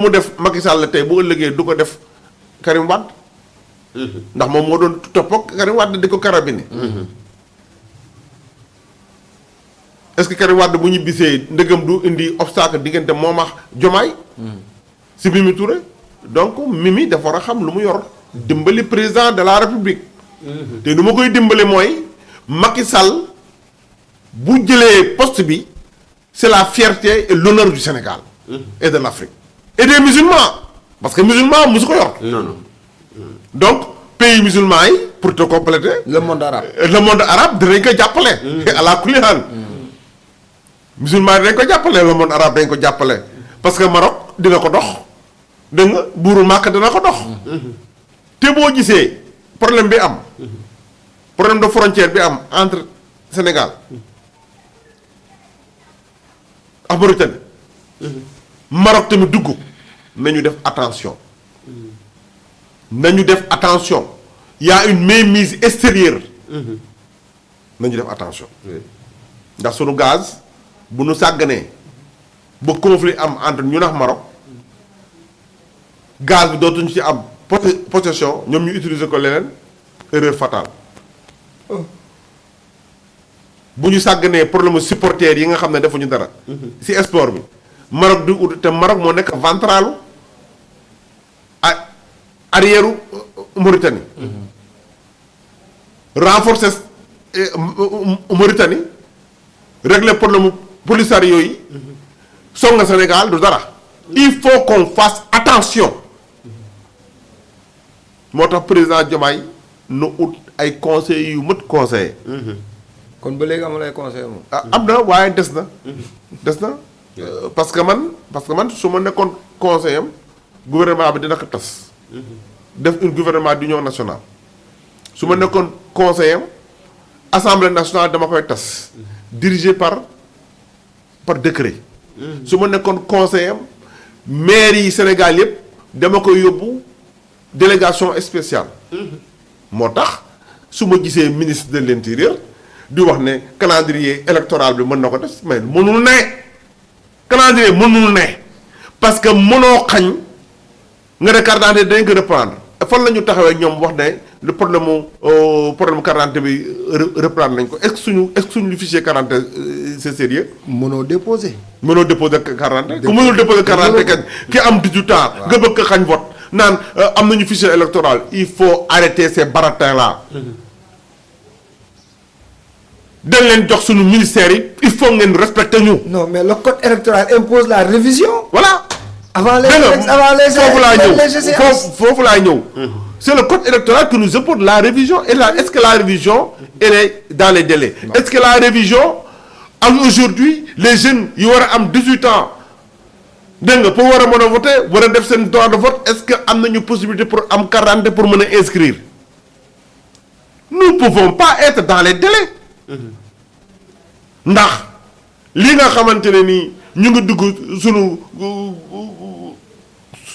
mu def Macky Sall tey bu ëllëgee du ko def Karim Wade ndax moom moo doon topp ak Karim Wade di ko carabiner est-ce que Karim Wade bu ñu bisee ndëgam du indi obstacle diggante moom ak Diomaye si Mimi Touré donc Mimi dafa war a xam lu mu yor dimbali président de la République te nu ma koy dimbali mooy Macky Sall bu jëlee poste bi c'est la fierté et l'honneur du Sénégal et de l'Afrique et des musulmans parce que musulman musu ko yor non. donc pays musulmans yi pour te compléter le monde arabe. le monde arabe dinañ ko jàppale ala kulli haal musulman yi dañ ko jàppale le monde arabe dañ ko jàppale parce que Maroc dina ko dox dégg nga buuru Màkk dina ko dox te boo gisee problème bi am problème de frontière bi am entre Sénégal ak Mauritanie Maroc tamit dugg nañu def attention nañu def attention y a une mainmise extérieure nañu def attention ndax sunu gaz bu nu sàgganee ba conflit am entre ñu nax Maroc gaz bi dootuñu ci am possession ñoom ñu utiliser ko leneen erreur fatale bu ñu sàgganee problème supporters yi nga xam ne defuñu dara ci sport bi Maroc du ut te Maroc moo nekk ventralu arrière Mauritanie renforcer Mauritanie régler problème Polisario yi songa Sénégal du dara il faut qu'on fasse attention moo tax président Diomaye nu ut ay conseils yu mët conseillé kon ba léegi amul ay conseil moom. ah am na waaye des na des na parce que man su ma nekkoon conseil am gouvernement bi dina ko tas def une gouvernement d'union nationale su ma nekkoon conseil am assemblée nationale dama koy tas dirigé par décret su ma nekkoon conseil am maire yi Sénégal yëpp dama koy yóbbu délégation spéciale moo tax su ma gisee ministre de l'intérieur di wax ne calendrier électoral bi mën na ko def mais mënul ne calendrier mënul ne parce que mënoo xañ nga ne carte d'identité dañ ko reprendre fan la ñu taxawee ñoom wax ne le problème carte d'identité bi reprendre nañ ko est-ce que suñu fichier carte d'identité c'est sérieux mënoo déposer. mënoo déposer carte d'identité ku mënul déposer carte d'identité kañ ki am 18 ans nga bëgg ko xañ vote naan am nañu fichier électoral il faut arrêter ces baratins là dañ leen jox suñu ministère yi il faut ngeen respecter ñu. non mais le code électoral impose la révision. voilà. avant les foofu laa ñëw foofu laa ñëw. c'est le code électoral qui nous impose la révision et là est-ce que la révision elle est dans les délais. Non. Est-ce que la révision ak aujourd'hui les jeunes yu war a am 18 ans dégg nga pour war a mën a voter war a def seen droit de vote est-ce que am nañu possibilité pour am carte d'identité pour mën a inscrire nous pouvons pas être dans les délais. ndax li nga xamante ne nii ñu ngi dugg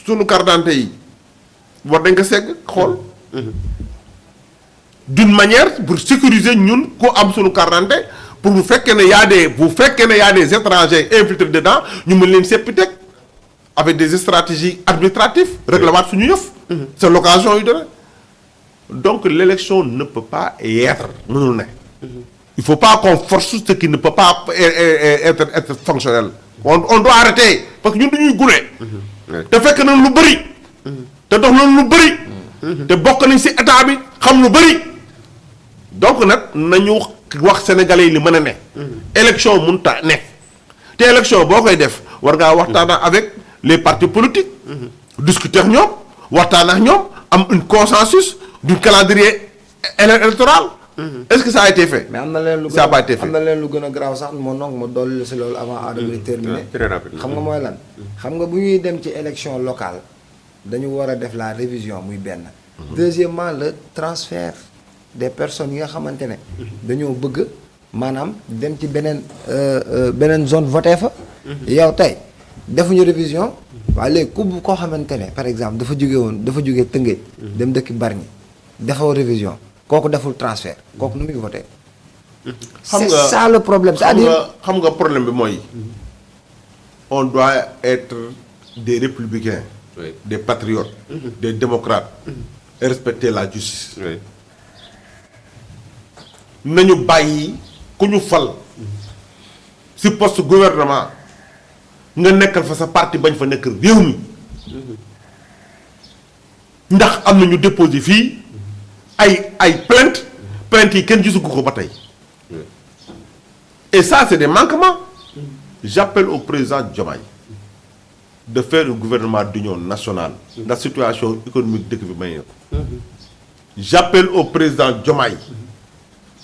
sunu carte d'identité yi war dañ ko segg xool d'une manière pour sécuriser ñun ku am sunu carte d'identité pour bu fekkee ne y a des étrangers infiltrés dedans ñu mën leen seppi teg avec des stratégies administratives réglewaat suñu yëf c'est l'occasion yu dara donc l'élection ne peut pas être mënul ne il faut pas qu'on force ce qui ne peut pas être fonctionnel. On doit arrêter parce que ñun dañuy gune. te fekk nañ lu bëri. te dox nañ lu bëri. te bokk nañ ci état bi xam lu bëri. donc nag nañu wax sénégalais yi li mën a ne. élection mënut a ne. te élection boo koy def war ngaa waxtaan avec les partis politiques. discuter ak ñoom waxtaan ak ñoom am un consensus du calendrier électoral. Est-ce que ça a été fait? mais am na leen lu ça a pas été fait. am na leen lu gën a garaaw sax moo nong ma dolli si loolu avant Adama di terminer. très rapide. xam nga mooy lan. xam nga bu ñuy dem ci élection locale dañu war a def la révision muy benn. deuxièmement le transfert des personnes yi nga xamante ne. dañoo bëgg maanaam dem ci beneen zone voté fa. yow tey defuñu révision. waaye léegi koo xamante ne par exemple dafa jóge Tëngéej. dem dëkk Bargny defoo révision. kooku deful transfert kooku nu muy voté. c'est ça le problème c'est-à-dire xam nga problème bi mooy on doit être des républicains, Oui. des patriotes, des démocrates et respecter la justice. Oui. nañu bàyyi ku ñu fal ci poste gouvernement nga nekkal fa sa parti bañ fa nekk réew mi ndax am na ñu déposé fii ay plainte yi kenn gisagu ko ba tey et ça c'est des manquements. J'appelle au président Diomaye de faire un gouvernement d'union nationale. La situation économique dëkk bi may na ko. J'appelle au président Diomaye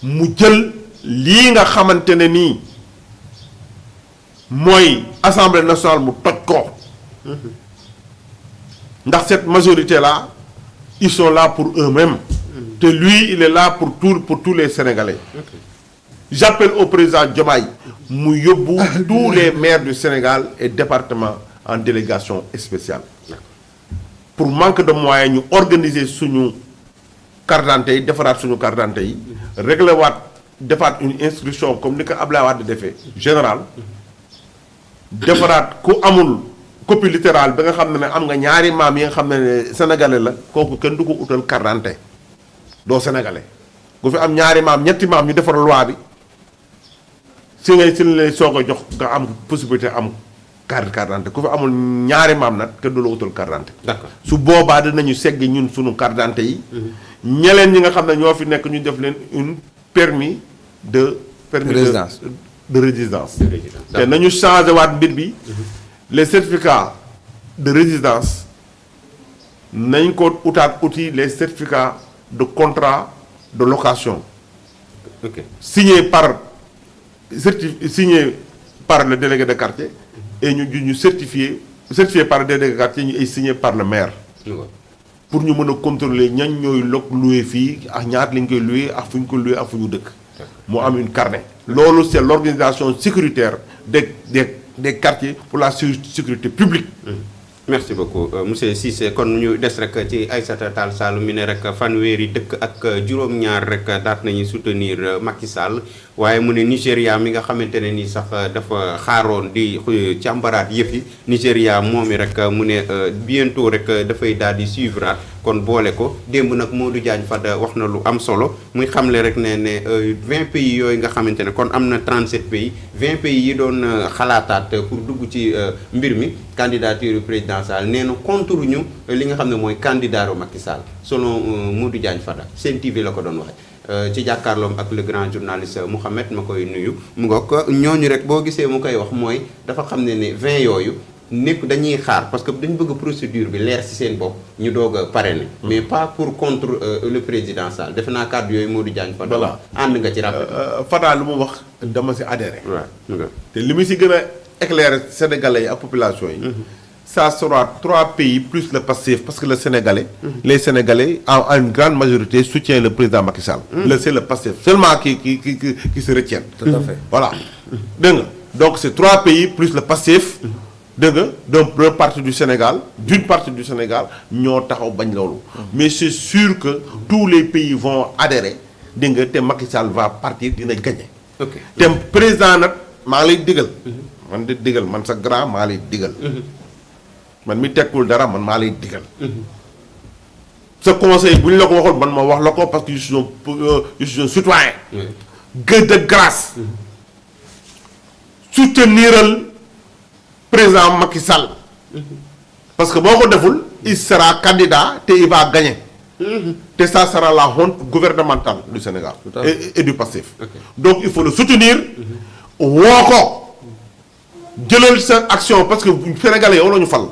mu jël lii nga xamante ne nii mooy assemblée nationale mu toj ko. ndax cette majorité là ils sont là pour eux-mêmes. te lui il est là pour tous les Sénégalais. J'appelle au président Diomaye mu yóbbu tous les maires du Sénégal et départements en délégation spéciale. Pour manque de moyens ñu organiser suñu carte d'identité yi defaraat suñu carte d'identité yi régler waat defaat une instruction comme ni ko Abdoulaye Wade defee général defaraat ku amul copie littérale bi nga xam ne am nga ñaari maam yi nga xam ne sénégalais la kooku kenn du ko utal carte d'identité doo sénégalais ku fi am ñaari maam ñetti maam ñu defar loi bi si lay soog a jox nga am possibilité am carte d'identité ku fi amul ñaari maam nag kenn du la utal carte d'identité. D'accord. su boobaa dinañu segg ñun suñu carte d'identité yi. ñeleen ñi nga xam ne ñoo fi nekk ñu def leen une permis de résidence. de résidence. De résidence. te nañu changé waat mbir bi. les certificats de résidence nañ ko utaat outil les certificats de contrat de location. Ok. signé par le délégué de quartier et ñu certifié par le délégué de quartier ñu ay signé par le maire. pour ñu mën a contrôler ñañ ñooy loué fii ak ñaata lañ koy loué ak fu ñu ko loué ak fu ñu dëkk. mu am une carnet. loolu c'est l'organisation sécuritaire des quartiers pour la sécurité publique. Merci beaucoup monsieur Cissé kon ñu des rek ci Aïssata Tall Sall mi ne rek fanweeri dëkk ak juróom-ñaar rek daat nañu soutenir Macky Sall waaye mu ne Nigéria mi nga xamante ne ni sax dafa xaaroon di càmbaraat yëf yi Nigéria moom i rek mu ne bientôt rek dafay daal di suivre kon boole ko démb nag Modou Diagne Fada wax na lu am solo muy xamle rek ne 20 pays yooyu nga xamante ne kon am na 37 pays 20 pays yi doon xalaataat pour dugg ci mbir mi candidature président Sall nee na contre ñu li nga xam ne mooy candidat Macky Sall selon Modou Diagne Fada Sen TV la ko doon waxe ci jàkkaarloom ak le grand journaliste Mouhamed ma koy nuyu mu ngoog ñooñu rek boo gisee mu koy wax mooy dafa xam ne 20 yooyu nekk dañuy xaar parce que dañu bëgg procédure bi leer ci seen bopp ñu doog a parrainer mais pas pour contre le président Sall defe naa kàddu yooyu Modou Diagne Fada voilà ànd nga ci rappel Fada lu mu wax dama ci adhéré. waaw te li mu ci gën a éclairer sénégalais yi ak population yi. ça sera 3 pays plus le Pastef parce que le Sénégalais. les Sénégalais en une grande majorité soutiennent le président Macky Sall. C'est le Pastef seulement qui se retiennent. Tout à fait. Voilà dégg nga donc c'est 3 pays plus le Pastef. dégg nga donc d'une partie du Sénégal ñoo taxaw bañ loolu. mais c'est sûr que tous les pays vont adhérer dégg nga te Macky Sall va partir dina gagner. ok te président nag maa lay digal. man di digal man sa grand maa lay digal. man mi tekkul dara man maa lay digal. sa conseil bu ñu la ko waxoon man ma wax la ko parce que je suis un citoyen. gueule de grâce. souteniral président Macky Sall. parce que boo ko deful il sera candidat te il va gagner. te ça sera la honte gouvernementale du Sénégal. et du Pastef. donc il faut le soutenir. woo ko. jëlal sa action parce que Sénégalais yow la ñu fal.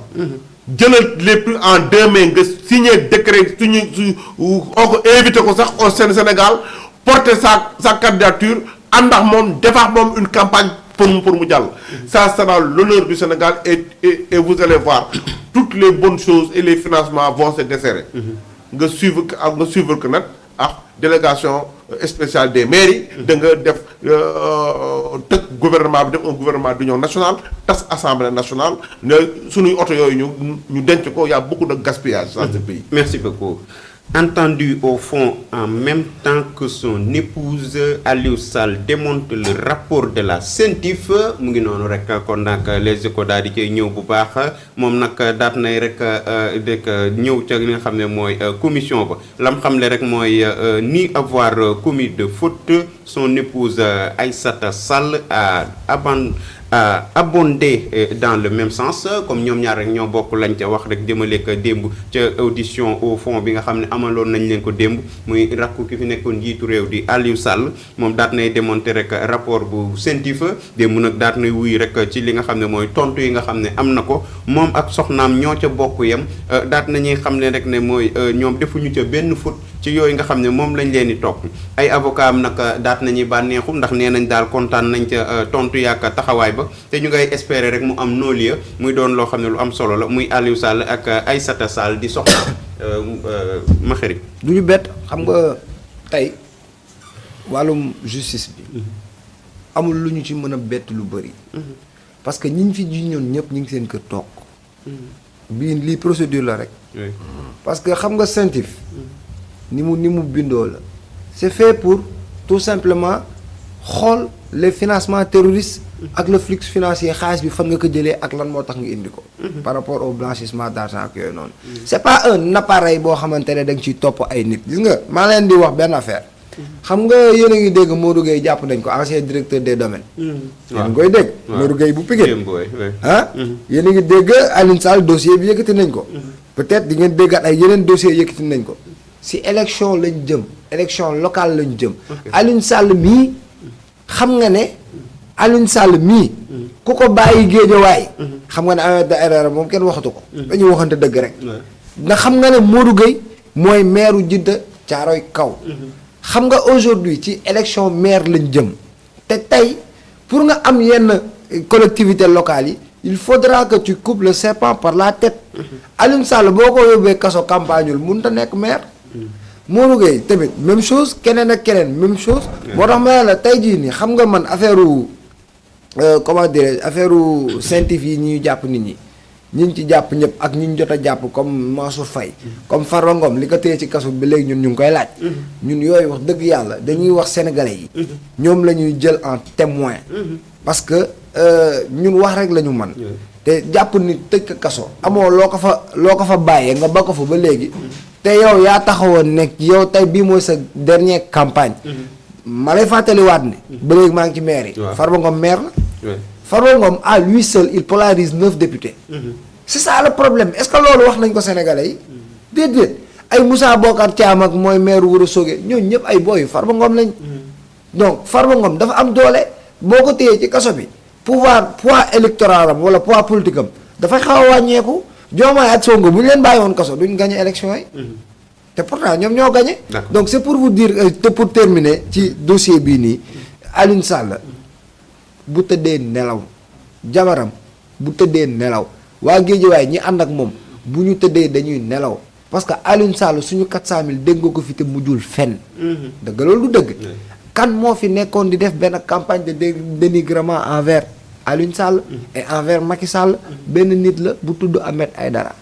jëlal les plus en 2 mai nga signé décret oo ko invité ko sax au Sénégal porter sa candidature ànd ak moom defaat moom une campagne pour mu jàll. ça sera l'honneur du Sénégal et vous allez voir toutes les bonnes choses et les financements vont se desserrer. nga suivre que nag délégation spéciale des mairies. da nga def tëgg gouvernement bi def un gouvernement d'union nationale tas assemblée nationale ne suñuy oto yooyu ñu denc ko y a beaucoup de gaspillage dans ce pays. merci beaucoup entendu au fond en même temps que son épouse. Aliou Sall démonte le rapport de la CENTIF mu ngi noonu rek kon nag les Échos daal di koy ñëw bu baax moom nag daat nay rek ñëw ca li nga xam ne mooy commission ba lam xam le rek mooy ni avoir commis de faute son épouse Aïssata Sall a abondé dans le même sens comme ñoom ñaar rek ñoo bokk lañ ca wax rek jëmale ko démb ca audition au fond bi nga xam ne amaloon nañ leen ko démb muy rakku ki fi nekkoon njiitu réew di Aliou Sall moom daat nay démonter rek rapport bu CENTIF démb nag daat nay wuy rek ci li nga xam ne mooy tontu yi nga xam ne am na ko moom ak soxnaam ñoo ca bokk yem daat nañuy xam ne rek ne mooy ñoom defuñu ca benn faute ci yooyu nga xam ne moom lañ leen di topp ay avocat am nag daat nañuy bànneexu ndax nee nañ daal kontaan nañ ca tontu yaaka taxawaay ba te ñu ngay espérer rek mu am non-lieu muy doon loo xam ne lu am solo la muy Aliou Sall ak Aïssata Sall di soxna ma xarit du ñu bett xam nga tey wàllum justice bi amul lu ñu ci mën a bett lu bëri parce que ñi ñu fi ji ñoon ñëpp ñu ngi seen kër toog bii lii procédure la rek parce que xam nga CENTIF ni mu bindoo la c'est fait pour tout simplement xool les financements terroristes ak le flux financier xaalis bi fan nga ko jëlee ak lan moo tax nga indi ko par rapport au blanchissement d'argent ak yooyu noonu c'est pas un appareil boo xamante ne da nga ciy topp ay nit gis nga maa leen di wax benn affaire xam nga yéen a ngi dégg Modou Gueye jàpp nañ ko ancien directeur des domaines yéen a ngi koy dégg Modou Gueye bu Pikine ah yéen a ngi dégg Aliou Sall dossier bi yëkkati nañ ko peut-être di ngeen déggaat ay yeneen dossiers yëkkati nañ ko si élection lañ jëm élection locale lañ jëm Aliou Sall mii xam nga ne Aliou Sall mii ku ko bàyyi Géejawaay xam nga ne Ahmed Aïdara moom kenn waxatu ko dañuy waxante dëgg rek ndax xam nga ne Modou Gueye mooy maire Djiddah Thiaroye Kaw xam nga aujourd'hui ci élection maire lañ jëm te tey pour nga am yenn collectivité locale yi il faudra que tu coupes le serpent par la tête Aliou Sall boo ko yóbbee kaso campagneul mënut a nekk maire Modou Gueye tamit même chose keneen ak keneen même chose moo tax ma ne la tey jii nii xam nga man affaire comment dirais affaire CENTIF yi ñuy jàpp nit ñi ñi ci jàpp ñëpp ak ñi ñu jot a jàpp comme Mansour Faye comme Farba Ngom li ko téye ci kaso bi léegi ñun ñu ngi koy laaj ñun yooyu wax dëgg yàlla dañuy wax sénégalais yi ñoom la ñuy jël en témoin parce que ñun wax rek la ñu man te jàpp nit tëj ko kaso amoo loo ko fa bàyyee nga ba ko fa ba léegi te yow yaa taxawoon nekk yow tey bii mooy sa dernière campagne ma lay fàttaliwaat ne ba léegi maa ngi ci maire yi Farba Ngom maire la Farba Ngom à lui seul il polarise 9 députés c'est ça le problème est-ce que loolu wax nañ ko sénégalais yi déedéet ay Moussa Bokar Thiam ak mooy maire Ourossogui ñooñu ñëpp ay booyu Farba Ngom lañ donc Farba Ngom dafa am doole boo ko téyee ci kaso bi poids électoral am wala poids politique am dafay xaw a wàññeeku Diomaye ak Sonko bu ñu leen bàyyi woon kaso duñ gagné élection yi te pourtant ñoom ñoo gagné donc c'est pour vous dire te pour terminer ci dossier bii nii Aliou Sall bu tëddee nelaw jabaram bu tëddee nelaw waa Géejawaay ñi ànd ak moom bu ñu tëddee dañuy nelaw parce que Aliou Sall suñu 400000 dégg nga ko fi te mujjul fenn dëgg loolu du dëgg kan moo fi nekkoon di def benn campagne de dénigrement envers Aliou Sall et envers Macky Sall benn nit la bu tudd Ahmed Aïdara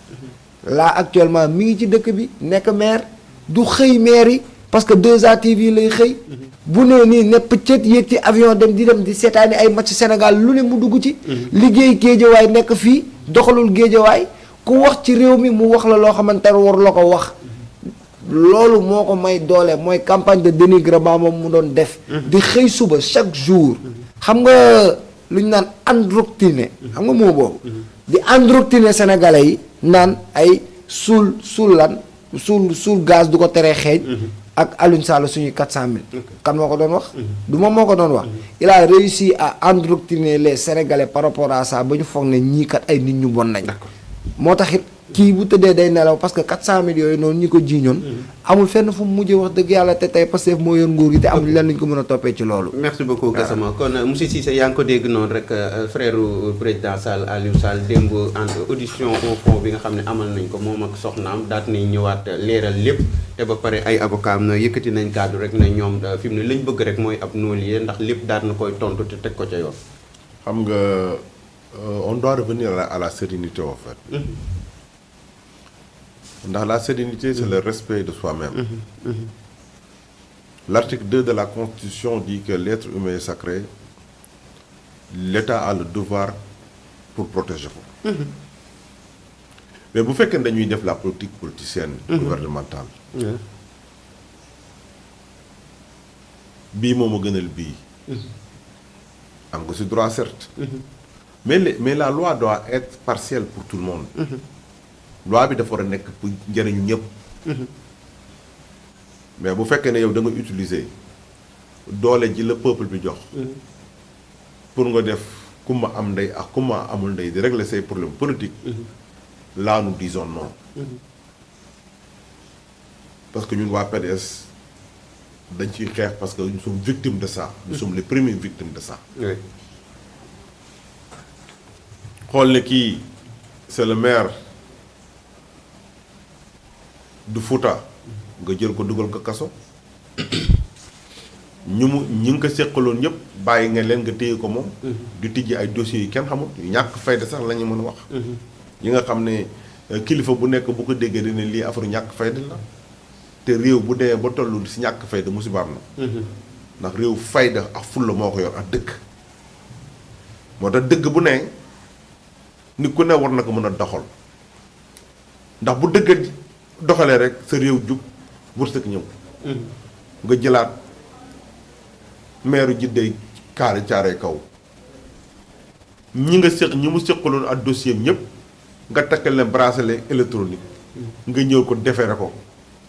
là actuellement mi ngi ci dëkk bi nekk maire du xëy maire yi parce que 2A TV lay xëy bu nee nii ne pëccët yéeg ci avion dem di seetaani ay match Sénégal lu ne mu dugg ci liggéey Géejawaay nekk fii doxalul Géejawaay ku wax ci réew mi mu wax la loo xamante ne war la ko wax loolu moo ko may doole mooy campagne de dénigrement moom mu doon def di xëy suba chaque jour xam nga lu ñu naan endoctriner xam nga moo boobu di endoctriner sénégalais yi naan ay suul gaz du ko teree xeeñ ak Aliou Sall suñuy 400000 kan moo ko doon wax du moom moo ko doon wax il a réussi à endoctriner les sénégalais par rapport à ça ba ñu foog ne ñii kat ay nit ñu bon nañ moo taxit kii bu tëddee day nelaw parce que 400000 yooyu noonu ñi ko jiiñoon amul fenn fu mu mujjee wax dëgg yàlla te tey Pastef moo yor nguur gi te amul lenn ñu ko mën a toppee ci loolu. merci beaucoup Gassama kon monsieur Cissé yaa ngi ko dégg noonu rek frère président Sall Aliou Sall démb en audition au fond bi nga xam ne amal nañ ko moom ak soxnaam daat nañ ñëwaat leeral lépp te ba pare ay avocat am na yëkkati nañ kàddu rek ne ñoom fi mu ne lañ bëgg rek mooy ab non-lieu ndax lépp daat na koy tontu te teg ko ca yoon. xam nga on doit revenir à la sérénité en fait. ndax la sérénité c'est le respect de soi-même. L'article 2 de la Constitution dit que l'être humain est sacré. L'État a le devoir pour protéger ko. Mais bu fekkee dañuy def la politique politicienne. Gouvernementale. bii moom a gënal bii. am nga ci droit certes. mais la loi doit être partielle pour tout le monde. loi bi dafa war a nekk pour njëriñu ñëpp. mais bu fekkee ne yow da nga utiliser doole ji la peuple bi jox. pour nga def ku ma am ndey ak ku ma amul ndey di régler say problèmes politiques. là nous disons non. parce que ñun waa PDS dañ ciy xeex parce que nous sommes victimes de ça. nous sommes les premières victimes de ça. oui. xool ne kii c'est le maire du Fouta nga jël ko dugal ko kaso ñi ngi ko seqaloon ñëpp bàyyi nga leen nga téye ko moom. di tijji ay dossiers yi kenn xamul yu ñàkk fayda sax la ñu mën a wax. yi nga xam ne kilifa bu nekk bu ko déggee dina lii affaire ñàkk fayda la te réew bu demee ba tollu si ñàkk fayda musibaam na. ndax réew fayda ak fulla moo ko yor ak dëgg. moo tax dëgg bu ne nit ku ne war na ko mën a doxal ndax bu dëgg doxalee rek sa réew jub wërsëg ñëw. nga jëlaat meeru jiddey kaari caaree kaw ñi nga séq ñi mu séqaloon ak dossier ñëpp nga takkal leen bracelet électronique nga ñëw ko defeere ko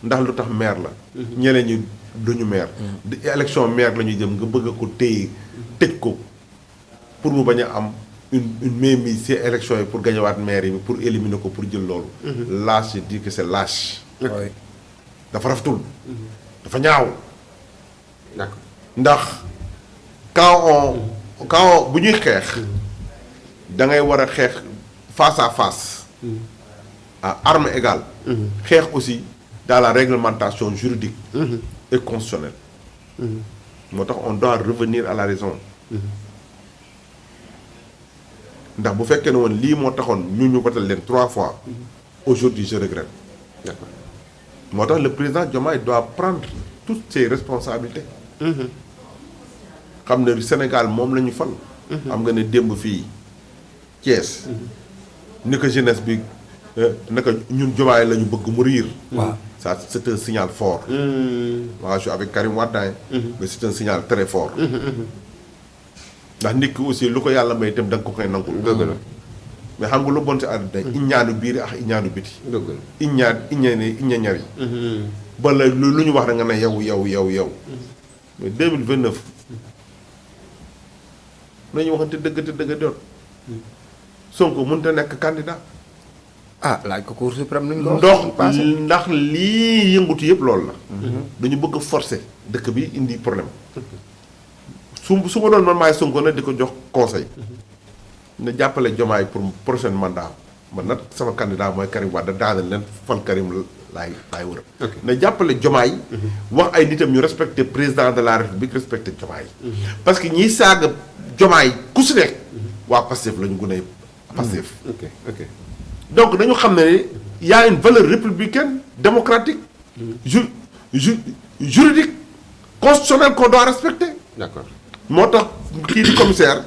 ndax lu tax maire la. ñeneen ñi duñu maire. di élection maire la ñuy jëm nga bëgg ko téye tëj ko pour mu bañ a am une mainmise ci élection yi pour gañewaat maire yi pour éliminer ko pour jël loolu. lâche je dis que c'est lâche. dafa rafetul. dafa ñaaw. d'accord ndax quand bu ñuy xeex da ngay war a xeex face à face. à armes égales. xeex aussi dans la réglementation juridique. et constitutionnelle. moo tax on doit revenir à la raison. ndax bu fekkee ne woon lii moo taxoon ñu batal leen 3 fois. aujourd'hui je regrette. d'accord moo tax le président Diomaye doit prendre toutes ses responsabilités. xam ne Sénégal moom la ñu fal. xam nga ne démb fii Thiès. ni ko jeunesse bi naka ñun Diomaye la ñu bëgg mu riir. waaw ça c'est un signal fort. moi je suis avec Karim Wade. mais c'est un signal très fort. ndax nit ki aussi lu ko yàlla may itam da nga ko koy nangul. dëgg la mais xam nga lu bon si àddina iñaanu biir ak iñaanu biti. dëgg la iña ñari. ba la lu ñu wax da nga ne yow. mais 2029 nañu waxante dëgg te dëgg doon. Sonko mënut a nekk candidat. ah laaj ko Cour suprême nuñ ko wax ndax lii yëngutu yëpp loolu la. dañu bëgg a forcer dëkk bi indi problème. su ma doon man maay Sonko nag di ko jox conseil. na jàppale Diomaye pour prochain mandat man nag sama candidat mooy Karim Wade daaneel leen fal Karim laay wër. na jàppale Diomaye. wax ay nitam ñu respecté président de la République respecté Diomaye. parce que ñiy saaga Diomaye ku si nekk. waa Pastef la ñu gën a Pastef. ok donc dañu xam ne y a une valeur républicaine démocratique. juridique constitutionnelle qu'on doit respecter. d'accord moo tax kii di commissaire.